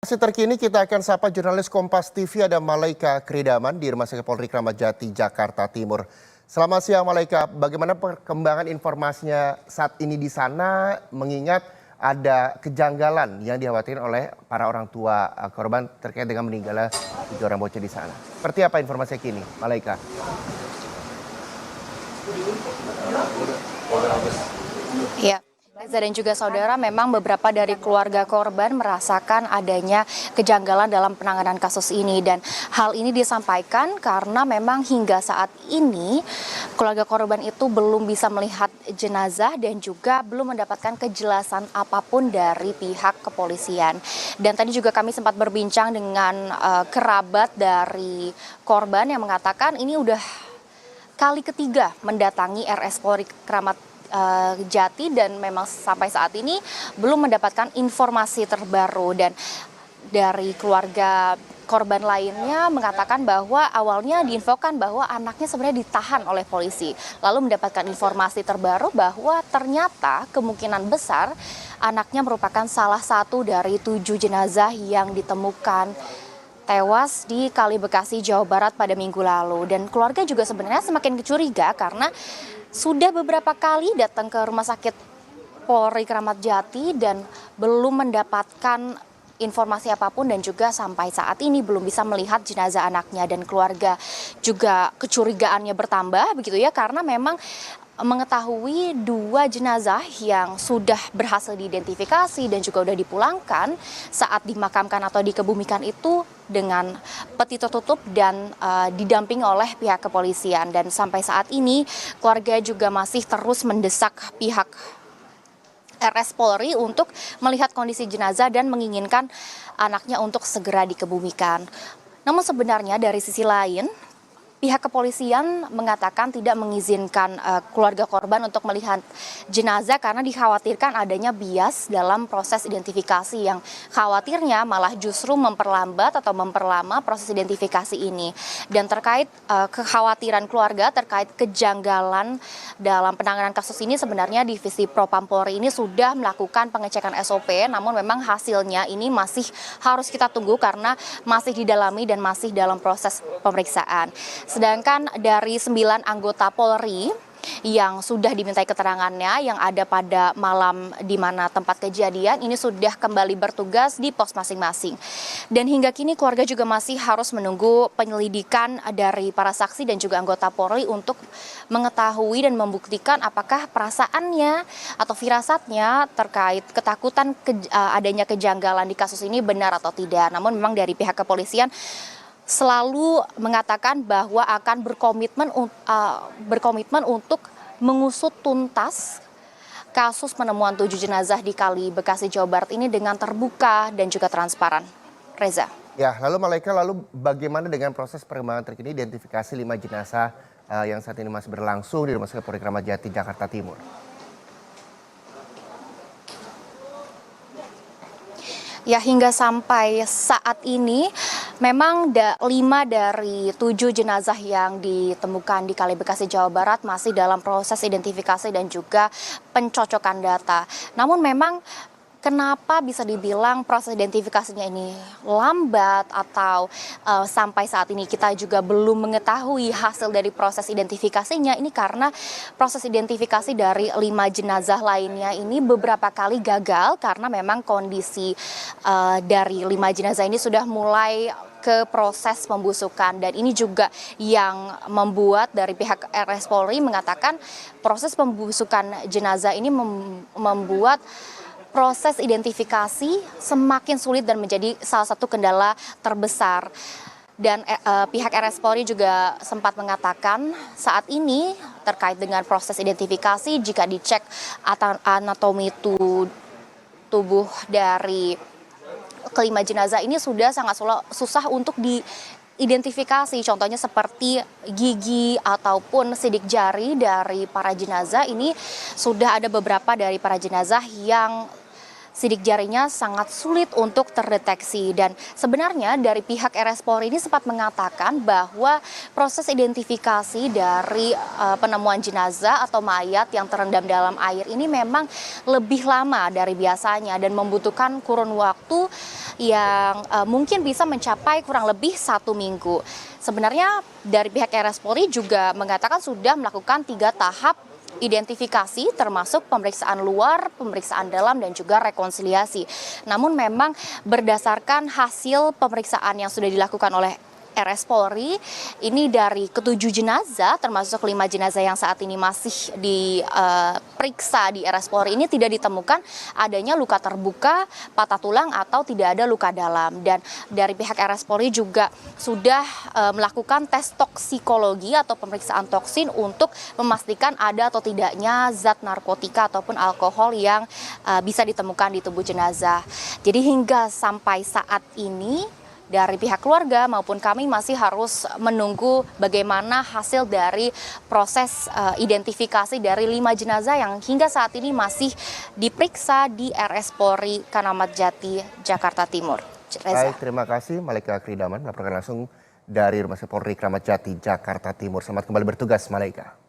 Masih terkini kita akan sapa jurnalis Kompas TV ada Malaika Kridaman di Rumah Sakit Polri Kramat Jati, Jakarta Timur. Selamat siang Malaika, bagaimana perkembangan informasinya saat ini di sana mengingat ada kejanggalan yang dikhawatirkan oleh para orang tua korban terkait dengan meninggalnya 7 orang bocah di sana. Seperti apa informasi kini, Malaika? Ya, Reza dan juga saudara, memang beberapa dari keluarga korban merasakan adanya kejanggalan dalam penanganan kasus ini. Dan hal ini disampaikan karena memang hingga saat ini keluarga korban itu belum bisa melihat jenazah dan juga belum mendapatkan kejelasan apapun dari pihak kepolisian. Dan tadi juga kami sempat berbincang dengan kerabat dari korban yang mengatakan ini udah kali ketiga mendatangi RS Polri Kramat Jati dan memang sampai saat ini belum mendapatkan informasi terbaru. Dan dari keluarga korban lainnya mengatakan bahwa awalnya diinfokan bahwa anaknya sebenarnya ditahan oleh polisi, lalu mendapatkan informasi terbaru bahwa ternyata kemungkinan besar anaknya merupakan salah satu dari 7 jenazah yang ditemukan tewas di Kali Bekasi, Jawa Barat pada minggu lalu. Dan keluarga juga sebenarnya semakin curiga karena sudah beberapa kali datang ke Rumah Sakit Polri Kramat Jati dan belum mendapatkan informasi apapun dan juga sampai saat ini belum bisa melihat jenazah anaknya. Dan keluarga juga kecurigaannya bertambah begitu ya, karena memang mengetahui 2 jenazah yang sudah berhasil diidentifikasi dan juga sudah dipulangkan saat dimakamkan atau dikebumikan itu dengan peti tertutup dan didampingi oleh pihak kepolisian. Dan sampai saat ini keluarga juga masih terus mendesak pihak RS Polri untuk melihat kondisi jenazah dan menginginkan anaknya untuk segera dikebumikan. Namun sebenarnya dari sisi lain, pihak kepolisian mengatakan tidak mengizinkan keluarga korban untuk melihat jenazah karena dikhawatirkan adanya bias dalam proses identifikasi yang khawatirnya malah justru memperlambat atau memperlama proses identifikasi ini. Dan terkait kekhawatiran keluarga terkait kejanggalan dalam penanganan kasus ini, sebenarnya Divisi Propam Polri ini sudah melakukan pengecekan SOP, namun memang hasilnya ini masih harus kita tunggu karena masih didalami dan masih dalam proses pemeriksaan. Sedangkan dari 9 anggota Polri yang sudah dimintai keterangannya yang ada pada malam di mana tempat kejadian ini sudah kembali bertugas di pos masing-masing. Dan hingga kini keluarga juga masih harus menunggu penyelidikan dari para saksi dan juga anggota Polri untuk mengetahui dan membuktikan apakah perasaannya atau firasatnya terkait ketakutan adanya kejanggalan di kasus ini benar atau tidak. Namun memang dari pihak kepolisian selalu mengatakan bahwa akan berkomitmen untuk mengusut tuntas kasus penemuan 7 jenazah di Kali Bekasi, Jawa Barat ini dengan terbuka dan juga transparan. Reza. Ya, lalu Malaika, lalu bagaimana dengan proses perkembangan terkini identifikasi 5 jenazah yang saat ini masih berlangsung di Rumah Sakit Polri Kramat Jati, Jakarta Timur? Ya, hingga sampai saat ini memang 5 dari 7 jenazah yang ditemukan di Kali Bekasi, Jawa Barat masih dalam proses identifikasi dan juga pencocokan data. Namun memang kenapa bisa dibilang proses identifikasinya ini lambat atau sampai saat ini kita juga belum mengetahui hasil dari proses identifikasinya, ini karena proses identifikasi dari 5 jenazah lainnya ini beberapa kali gagal karena memang kondisi dari 5 jenazah ini sudah mulai ke proses pembusukan. Dan ini juga yang membuat dari pihak RS Polri mengatakan proses pembusukan jenazah ini membuat proses identifikasi semakin sulit dan menjadi salah satu kendala terbesar. Dan pihak RS Polri juga sempat mengatakan saat ini terkait dengan proses identifikasi jika dicek anatomi tubuh dari kelima jenazah ini sudah sangat susah untuk diidentifikasi. Contohnya seperti gigi ataupun sidik jari dari para jenazah ini sudah ada beberapa dari para jenazah yang sidik jarinya sangat sulit untuk terdeteksi. Dan sebenarnya dari pihak RS Polri ini sempat mengatakan bahwa proses identifikasi dari penemuan jenazah atau mayat yang terendam dalam air ini memang lebih lama dari biasanya dan membutuhkan kurun waktu yang mungkin bisa mencapai kurang lebih 1 minggu. Sebenarnya dari pihak RS Polri juga mengatakan sudah melakukan 3 tahap identifikasi termasuk pemeriksaan luar, pemeriksaan dalam dan juga rekonsiliasi. Namun memang berdasarkan hasil pemeriksaan yang sudah dilakukan oleh RS Polri, ini dari ke-7 jenazah termasuk 5 jenazah yang saat ini masih diperiksa di RS Polri ini tidak ditemukan adanya luka terbuka, patah tulang atau tidak ada luka dalam. Dan dari pihak RS Polri juga sudah melakukan tes toksikologi atau pemeriksaan toksin untuk memastikan ada atau tidaknya zat narkotika ataupun alkohol yang bisa ditemukan di tubuh jenazah. Jadi hingga sampai saat ini dari pihak keluarga maupun kami masih harus menunggu bagaimana hasil dari proses identifikasi dari 5 jenazah yang hingga saat ini masih diperiksa di RS Polri Kramat Jati, Jakarta Timur. Reza. Baik, terima kasih Malaika Kridaman melaporkan langsung dari Rumah Sakit Polri Kramat Jati, Jakarta Timur. Selamat kembali bertugas, Malaika.